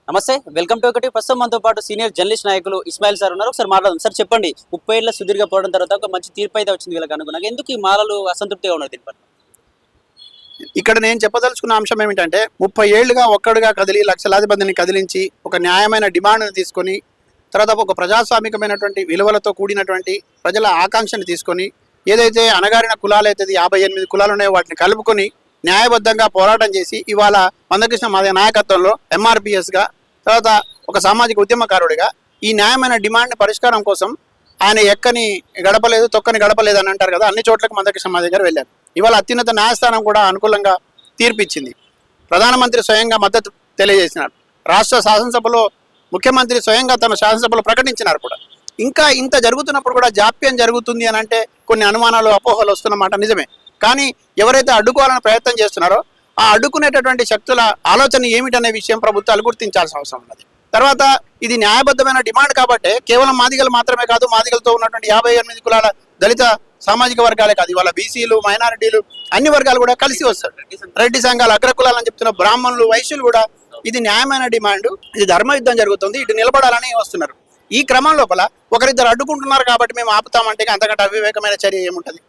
నమస్తే, welcome to ఒకటి. ప్రస్తుతం మనతో పాటు సీనియర్ జర్నలిస్ట్ నాయకులు ఇస్మాయిల్ సార్ ఉన్నారు. ఒకసారి మాట్లాడదాం. సార్ చెప్పండి, 30 ఏళ్ల సుదీర్ఘ పోవడం తర్వాత ఒక మంచి తీర్పు అయితే వచ్చింది వీళ్ళకి అనుకున్నాక, ఎందుకు ఈ మాలలు అసంతృప్తిగా ఉన్నారు దీనిపై? ఇక్కడ నేను చెప్పదలుచుకున్న అంశం ఏమిటంటే 30 ఏళ్లుగా ఒక్కడుగా కదిలి లక్షలాది మందిని కదిలించి ఒక న్యాయమైన డిమాండ్ను తీసుకొని తర్వాత ఒక ప్రజాస్వామికమైనటువంటి విలువలతో కూడినటువంటి ప్రజల ఆకాంక్షను తీసుకొని ఏదైతే అణగారిన కులాలు అయితే 58 కులాలు ఉన్నాయో వాటిని కలుపుకొని న్యాయబద్ధంగా పోరాటం చేసి ఇవాళ మందకృష్ణ మాదిగ నాయకత్వంలో ఎంఆర్పిఎస్గా తర్వాత ఒక సామాజిక ఉద్యమకారుడిగా ఈ న్యాయమైన డిమాండ్ పరిష్కారం కోసం ఆయన ఎక్కని గడపలేదు తొక్కని గడపలేదు అని అంటారు కదా, అన్ని చోట్లకు మందకృష్ణ మాదిగ గారు వెళ్ళారు. ఇవాళ అత్యున్నత న్యాయస్థానం కూడా అనుకూలంగా తీర్పిచ్చింది. ప్రధానమంత్రి స్వయంగా మద్దతు తెలియజేసినారు. రాష్ట్ర శాసనసభలో ముఖ్యమంత్రి స్వయంగా తన శాసనసభలో ప్రకటించినారు కూడా. ఇంకా ఇంత జరుగుతున్నప్పుడు కూడా జాప్యం జరుగుతుంది అని అంటే కొన్ని అనుమానాలు అపోహలు వస్తున్నమాట నిజమే. కానీ ఎవరైతే అడ్డుకోవాలని ప్రయత్నం చేస్తున్నారో ఆ అడ్డుకునేటటువంటి శక్తుల ఆలోచన ఏమిటనే విషయం ప్రభుత్వాలు గుర్తించాల్సిన అవసరం ఉన్నది. తర్వాత ఇది న్యాయబద్ధమైన డిమాండ్ కాబట్టి కేవలం మాదిగలు మాత్రమే కాదు, మాదిగలతో ఉన్నటువంటి 58 కులాల దళిత సామాజిక వర్గాలే కాదు, ఇవాళ బీసీలు మైనారిటీలు అన్ని వర్గాలు కూడా కలిసి వస్తారు. రెడ్డి సంఘాలు అగ్రకులాలని చెప్తున్న బ్రాహ్మణులు వైశ్యులు కూడా ఇది న్యాయమైన డిమాండ్, ఇది ధర్మయుద్ధం జరుగుతుంది, ఇటు నిలబడాలని వస్తున్నారు. ఈ క్రమం లోపల ఒకరిద్దరు అడ్డుకుంటున్నారు కాబట్టి మేము ఆపుతామంటే అంతకంటే అవివేకమైన చర్య ఏముంటుంది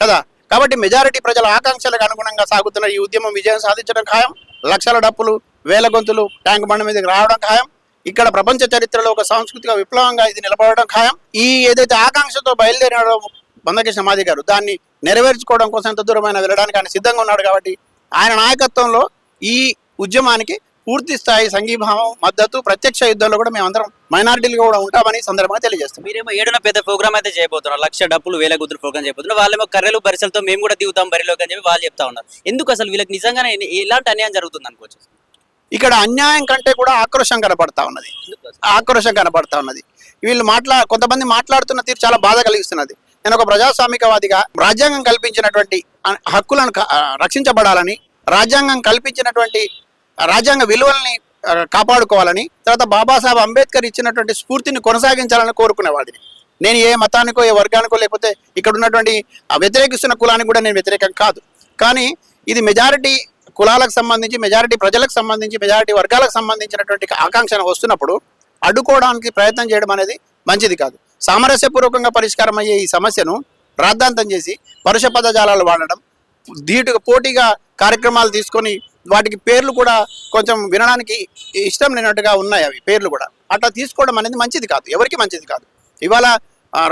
కదా. కాబట్టి మెజారిటీ ప్రజల ఆకాంక్షలకు అనుగుణంగా సాగుతున్న ఈ ఉద్యమం విజయం సాధించడం ఖాయం. లక్షల డప్పులు వేల గొంతులు ట్యాంక్ బండ మీదకి రావడం ఖాయం. ఇక్కడ ప్రపంచ చరిత్రలో ఒక సాంస్కృతిక విప్లవంగా ఇది నిలబడడం ఖాయం. ఈ ఏదైతే ఆకాంక్షతో బయలుదేరాడో మందకృష్ణ మాదిగ గారు దాన్ని నెరవేర్చుకోవడం కోసం ఎంత దూరమైన వెళ్ళడానికి ఆయన సిద్ధంగా ఉన్నాడు. కాబట్టి ఆయన నాయకత్వంలో ఈ ఉద్యమానికి పూర్తి స్థాయి సంఘీభావం మద్దతు, ప్రత్యక్ష యుద్ధంలో కూడా మేమందరం మైనారిటీలు కూడా ఉంటామని సందర్భంగా తెలియజేస్తాం. మీరేమో 7న పెద్ద ప్రోగ్రామ్ అయితే చేయబోతున్నారు, 1,00,000 డప్పులు 1000 గుర్తులు ప్రోగ్రామ్ చేయబోతున్నారు. వాళ్ళేమో కర్రెలు బరిసలతో మేము కూడా దిగుతాం బరిలోకి అని చెప్పి వాళ్ళు చెప్తా ఉన్నారు. ఎందుకు అసలు వీళ్ళకి నిజంగానే ఎలాంటి అన్యాయం జరుగుతుంది అనుకోవచ్చు? ఇక్కడ అన్యాయం కంటే కూడా ఆక్రోశం కనపడతా ఉన్నది. వీళ్ళు కొంతమంది మాట్లాడుతున్న తీరు చాలా బాధ కలిగిస్తున్నది. నేను ఒక ప్రజాస్వామికవాదిగా రాజ్యాంగం కల్పించినటువంటి హక్కులను రక్షించబడాలని, రాజ్యాంగం కల్పించినటువంటి రాజ్యాంగ విలువల్ని కాపాడుకోవాలని, తర్వాత బాబాసాహెబ్ అంబేద్కర్ ఇచ్చినటువంటి స్ఫూర్తిని కొనసాగించాలని కోరుకునేవాడిని. నేను ఏ మతానికో ఏ వర్గానికో లేకపోతే ఇక్కడ ఉన్నటువంటి వ్యతిరేకిస్తున్న కులానికి కూడా నేను వ్యతిరేకం కాదు. కానీ ఇది మెజారిటీ కులాలకు సంబంధించి, మెజారిటీ ప్రజలకు సంబంధించి, మెజారిటీ వర్గాలకు సంబంధించినటువంటి ఆకాంక్షను వస్తున్నప్పుడు అడ్డుకోవడానికి ప్రయత్నం చేయడం అనేది మంచిది కాదు. సామరస్యపూర్వకంగా పరిష్కారం అయ్యే ఈ సమస్యను రాద్ధాంతం చేసి పరుష పదజాలాలు వాడడం, పోటీగా కార్యక్రమాలు తీసుకొని వాటికి పేర్లు కూడా కొంచెం వినడానికి ఇష్టం లేనట్టుగా ఉన్నాయి. అవి పేర్లు కూడా అట్లా తీసుకోవడం అనేది మంచిది కాదు, ఎవరికి మంచిది కాదు. ఇవాళ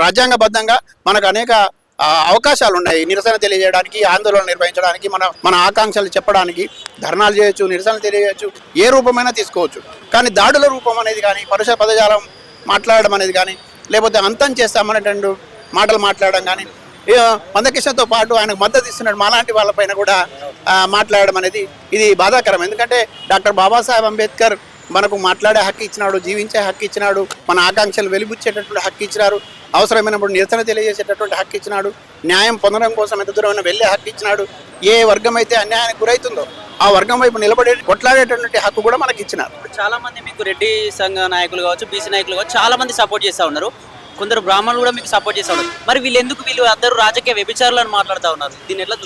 రాజ్యాంగబద్ధంగా మనకు అనేక అవకాశాలు ఉన్నాయి నిరసన తెలియజేయడానికి, ఆందోళన నిర్వహించడానికి, మన ఆకాంక్షలు చెప్పడానికి, ధర్నాలు చేయొచ్చు, నిరసన తెలియజేయచ్చు, ఏ రూపమైనా తీసుకోవచ్చు. కానీ దాడుల రూపం అనేది కానీ, పరుష పదజాలం మాట్లాడడం అనేది కానీ, లేకపోతే అంతం చేస్తామనేటువంటి మాటలు మాట్లాడడం కానీ, మందకృష్ణతో పాటు ఆయనకు మద్దతు ఇస్తున్నాడు మాలాంటి వాళ్ళపైన కూడా మాట్లాడడం అనేది ఇది బాధాకరం. ఎందుకంటే డాక్టర్ బాబాసాహెబ్ అంబేద్కర్ మనకు మాట్లాడే హక్కు ఇచ్చినాడు, జీవించే హక్కు ఇచ్చినాడు, మన ఆకాంక్షలు వెలిబుచ్చేటటువంటి హక్కు ఇచ్చినారు, అవసరమైనప్పుడు నిరసన తెలియజేసేటటువంటి హక్కు ఇచ్చినాడు, న్యాయం పొందడం కోసం ఎంత దూరమైన వెళ్ళే హక్కు ఇచ్చినాడు. ఏ వర్గం అయితే అన్యాయానికి గురవుతుందో ఆ వర్గం వైపు నిలబడే కొట్లాడేటటువంటి హక్కు కూడా మనకి ఇచ్చినారు. చాలా మంది మీకు రెడ్డి సంఘ నాయకులు కావచ్చు, బీసీ నాయకులు కావచ్చు, చాలా మంది సపోర్ట్ చేస్తూ ఉన్నారు. కొందరు బ్రాహ్మణులు కూడా మీకు సపోర్ట్ చేస్తూ ఉన్నారు. మరి వీళ్ళు అందరూ రాజకీయ వ్యభిచారులను మాట్లాడుతూ ఉన్నారు. దీన్ని ఎట్లా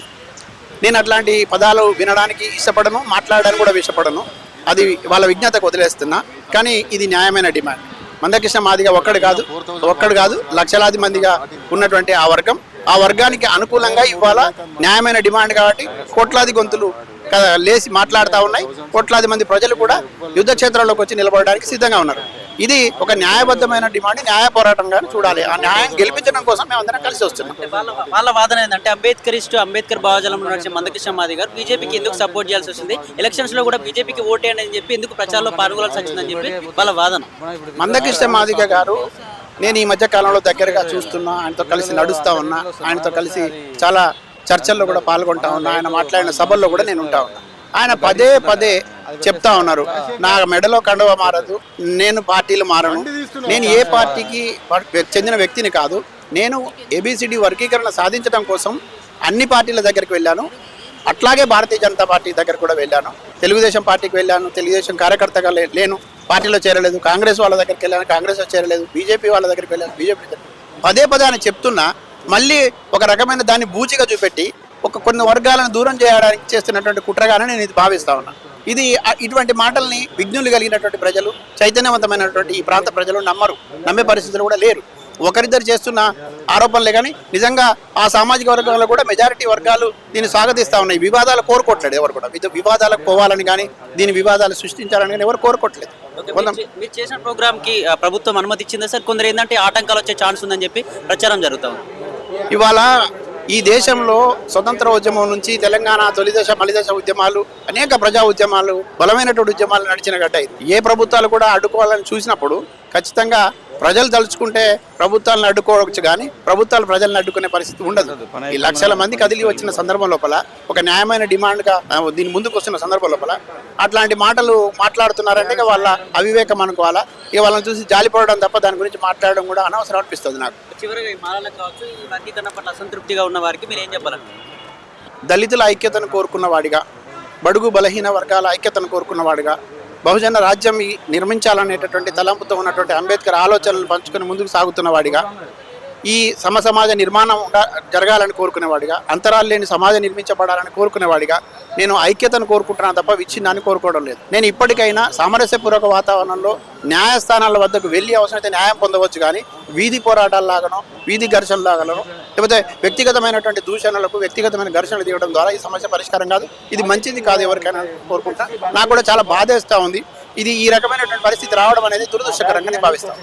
నేను అట్లాంటి పదాలు వినడానికి ఇష్టపడను, మాట్లాడడానికి కూడా ఇష్టపడను. అది వాళ్ళ విజ్ఞతకు వదిలేస్తున్నా. కానీ ఇది న్యాయమైన డిమాండ్. మందకృష్ణ మాదిగ ఒక్కడు కాదు లక్షలాది మందిగా ఉన్నటువంటి ఆ వర్గానికి అనుకూలంగా ఇవాళ న్యాయమైన డిమాండ్ కాబట్టి కోట్లాది గొంతులు లేచి మాట్లాడుతూ ఉన్నాయి. కోట్లాది మంది ప్రజలు కూడా యుద్ధ క్షేత్రంలోకి వచ్చి నిలబడడానికి సిద్ధంగా ఉన్నారు. ఇది ఒక న్యాయబద్ధమైన డిమాండ్, న్యాయ పోరాటంగా చూడాలి. ఆ న్యాయం గెలిపించడం కోసం మేము అందరం కలిసి వస్తున్నాం. వాళ్ళ వాదన ఏంటంటే అంబేద్కర్ భావజాలంలో నడిచే మందకృష్ణ మాదిగ గారు బీజేపీకి ఎందుకు సపోర్ట్ చేయాల్సి వస్తుంది, ఎలక్షన్స్ లో కూడా బీజేపీకి ఓటేయండి అని చెప్పి ఎందుకు ప్రచారంలో పాల్గొనాల్సి వచ్చిందని చెప్పి వాళ్ళ వాదన. మందకృష్ణ మాదిగ గారు నేను ఈ మధ్య కాలంలో దగ్గరగా చూస్తున్నా, ఆయనతో కలిసి నడుస్తూ ఉన్నా, ఆయనతో కలిసి చాలా చర్చల్లో కూడా పాల్గొంటా ఉన్నా, ఆయన మాట్లాడిన సభల్లో కూడా నేను ఉంటా ఉన్నా. ఆయన పదే చెప్తా ఉన్నారు, నా మెడలో కండువ మారదు, నేను పార్టీలు మారను, నేను ఏ పార్టీకి చెందిన వ్యక్తిని కాదు, నేను ఏబిసిడి వర్గీకరణ సాధించడం కోసం అన్ని పార్టీల దగ్గరికి వెళ్ళాను, అట్లాగే భారతీయ జనతా పార్టీ దగ్గర కూడా వెళ్ళాను, తెలుగుదేశం పార్టీకి వెళ్ళాను, తెలుగుదేశం కార్యకర్తగా లేను, పార్టీలో చేరలేదు, కాంగ్రెస్ వాళ్ళ దగ్గరికి వెళ్ళాను, కాంగ్రెస్లో చేరలేదు, బీజేపీ వాళ్ళ దగ్గరికి వెళ్ళాను, బీజేపీ పదే అని చెప్తున్నా. మళ్ళీ ఒక రకమైన దాన్ని బూచిగా చూపెట్టి కొన్ని వర్గాలను దూరం చేయడానికి చేస్తున్నటువంటి కుట్రగానే నేను ఇది భావిస్తా ఉన్నా. ఇది ఇటువంటి మాటల్ని విజ్ఞులు కలిగినటువంటి ప్రజలు, చైతన్యవంతమైనటువంటి ఈ ప్రాంత ప్రజలు నమ్మే పరిస్థితులు కూడా లేరు. ఒకరిద్దరు చేస్తున్న ఆరోపణలే కానీ నిజంగా ఆ సామాజిక వర్గంలో కూడా మెజారిటీ వర్గాలు దీన్ని స్వాగతిస్తూ ఉన్నాయి. వివాదాలు కోరుకోవట్లేదు ఎవరు కూడా. వివాదాలకు పోవాలని కానీ దీని వివాదాలు సృష్టించాలని కానీ ఎవరు కోరుకోవట్లేదు. మీరు చేసిన ప్రోగ్రామ్ కి ప్రభుత్వం అనుమతి ఇచ్చిందా సార్? కొందరు ఏంటంటే ఆటంకాలు వచ్చే ఛాన్స్ ఉందని చెప్పి ప్రచారం జరుగుతా ఉంది. ఇవాళ ఈ దేశంలో స్వతంత్ర ఉద్యమం నుంచి తెలంగాణ తొలిదశ మలిదశ ఉద్యమాలు, అనేక ప్రజా ఉద్యమాలు, బలమైనటువంటి ఉద్యమాలు నడిచిన గడ్డ ఇది. ఏ ప్రభుత్వాలు కూడా అడ్డుకోవాలని చూసినప్పుడు ఖచ్చితంగా ప్రజలు తలుచుకుంటే ప్రభుత్వాలను అడ్డుకోవచ్చు, కానీ ప్రభుత్వాలు ప్రజలను అడ్డుకునే పరిస్థితి ఉండదు. ఈ లక్షల మంది కదిలి వచ్చిన సందర్భం లోపల, ఒక న్యాయమైన డిమాండ్గా దీని ముందుకు వస్తున్న సందర్భం లోపల అట్లాంటి మాటలు మాట్లాడుతున్నారంటే ఇక వాళ్ళ అవివేకం అనుకోవాలా. ఇక వాళ్ళని చూసి జాలిపడడం తప్ప దాని గురించి మాట్లాడడం కూడా అనవసరం అనిపిస్తుంది నాకు. చివరిగా ఈ మాలలకు కావచ్చు, ఈ వర్గీకరణ పట్ల అసంతృప్తిగా ఉన్న వారికి మీరు ఏం చెప్పాలంటే? దళితుల ఐక్యతను కోరుకున్నవాడిగా, బడుగు బలహీన వర్గాల ఐక్యతను కోరుకున్నవాడిగా, బహుజన రాజ్యం నిర్మించాలనేటటువంటి తలంపుతో ఉన్నటువంటి అంబేద్కర్ ఆలోచనలు పంచుకొని ముందుకు సాగుతున్నవాడిగా, ఈ సమాజ నిర్మాణం జరగాలని కోరుకునేవాడిగా, అంతరాలు లేని సమాజం నిర్మించబడాలని కోరుకునేవాడిగా నేను ఐక్యతను కోరుకుంటున్నాను తప్ప విచ్ఛిన్నాన్ని కోరుకోవడం లేదు. నేను ఇప్పటికైనా సామరస్యపూర్వక వాతావరణంలో న్యాయస్థానాల వద్దకు వెళ్ళి అవసరమైతే న్యాయం పొందవచ్చు, కానీ వీధి పోరాటాల్లాగానో, వీధి ఘర్షణలాగానో, లేకపోతే వ్యక్తిగతమైనటువంటి దూషణలకు, వ్యక్తిగతమైన ఘర్షణలు తీయడం ద్వారా ఈ సమస్య పరిష్కారం కాదు. ఇది మంచిది కాదు ఎవరికైనా కోరుకుంటా. నాకు కూడా చాలా బాధేస్తూ ఉంది. ఇది ఈ రకమైనటువంటి పరిస్థితి రావడం అనేది దురదృష్టకరంగా నేను భావిస్తాను.